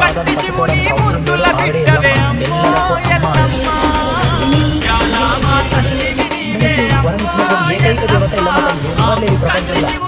పాదాలు పట్టుకోవడానికి అవసరం లేదు. ఆవిడే వరం ఇచ్చినటువంటి ఏకైక దేవత ఎల్లమ్మ తల్లి. ఎవరు లేరు ప్రపంచంలో.